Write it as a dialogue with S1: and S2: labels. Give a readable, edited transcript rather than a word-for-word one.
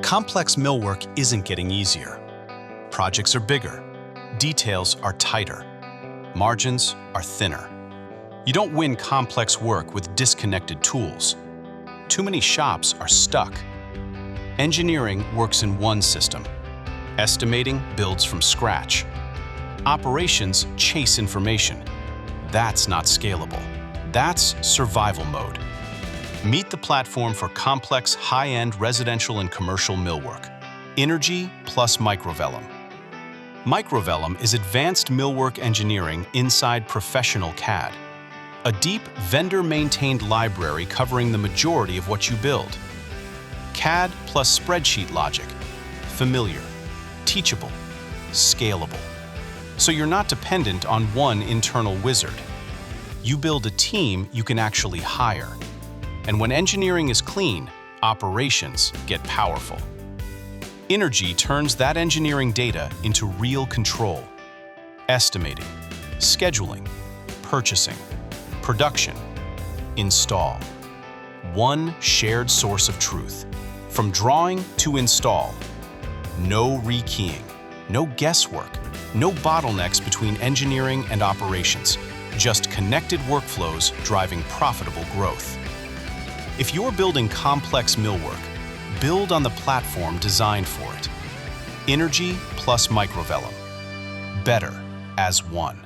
S1: Complex millwork isn't getting easier. Projects are bigger, details are tighter, margins are thinner. You don't win complex work with disconnected tools. Too many shops are stuck. Engineering works in one system. Estimating builds from scratch. Operations chase information. That's not scalable. That's survival mode. Meet the platform for complex, high-end residential and commercial millwork. INNERGY plus Microvellum. Microvellum is advanced millwork engineering inside professional CAD. A deep, vendor-maintained library covering the majority of what you build. CAD plus spreadsheet logic. Familiar, teachable, scalable. So you're not dependent on one internal wizard. You build a team you can actually hire. And when engineering is clean, operations get powerful. INNERGY turns that engineering data into real control. Estimating, scheduling, purchasing, production, install. One shared source of truth. From drawing to install. No rekeying, no guesswork, no bottlenecks between engineering and operations. Just connected workflows driving profitable growth. If you're building complex millwork, build on the platform designed for it. INNERGY plus Microvellum. Better as one.